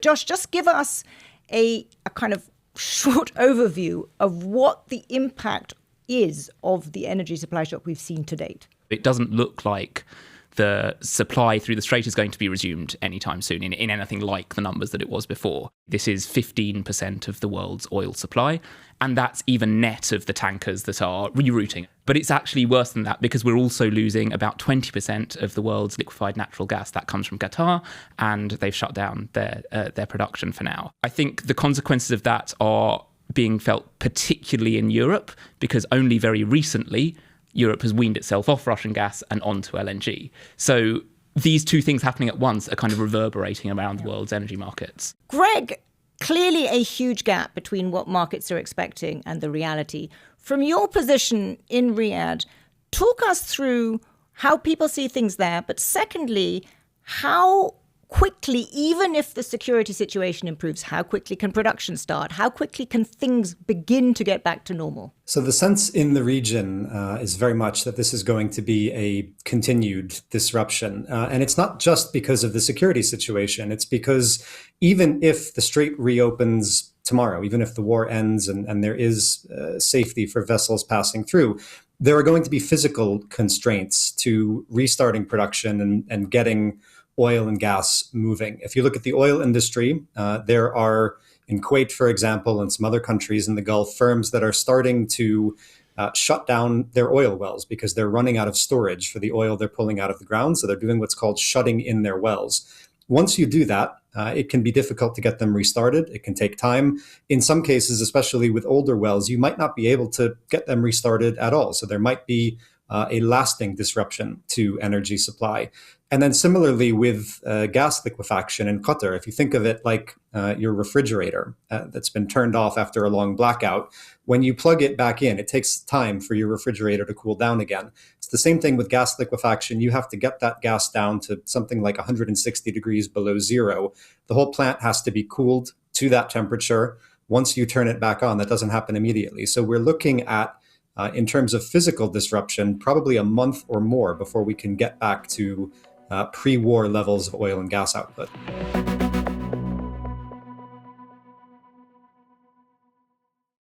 Josh, just give us a kind of short overview of what the impact is of the energy supply shock we've seen to date. It doesn't look like the supply through the Strait is going to be resumed anytime soon in anything like the numbers that it was before. This is 15% of the world's oil supply, and that's even net of the tankers that are rerouting. But it's actually worse than that because we're also losing about 20% of the world's liquefied natural gas. That comes from Qatar, and they've shut down their production for now. I think the consequences of that are being felt particularly in Europe because only very recently Europe has weaned itself off Russian gas and onto LNG. So these two things happening at once are kind of reverberating around the world's energy markets. Greg, clearly a huge gap between what markets are expecting and the reality. From your position in Riyadh, talk us through how people see things there, but secondly, how quickly, even if the security situation improves, how quickly can production start? How quickly can things begin to get back to normal? So the sense in the region is very much that this is going to be a continued disruption. And it's not just because of the security situation. It's because even if the strait reopens tomorrow, even if the war ends and there is safety for vessels passing through, there are going to be physical constraints to restarting production and getting oil and gas moving. If you look at the oil industry, there are, in Kuwait, for example, and some other countries in the Gulf, firms that are starting to shut down their oil wells because they're running out of storage for the oil they're pulling out of the ground. So they're doing what's called shutting in their wells. Once you do that, it can be difficult to get them restarted. It can take time. In some cases, especially with older wells, you might not be able to get them restarted at all. So there might be a lasting disruption to energy supply. And then similarly with gas liquefaction in Qatar, if you think of it like your refrigerator that's been turned off after a long blackout, when you plug it back in, it takes time for your refrigerator to cool down again. It's the same thing with gas liquefaction. You have to get that gas down to something like 160 degrees below zero. The whole plant has to be cooled to that temperature. Once you turn it back on, that doesn't happen immediately. So we're looking at, in terms of physical disruption, probably a month or more before we can get back to pre-war levels of oil and gas output.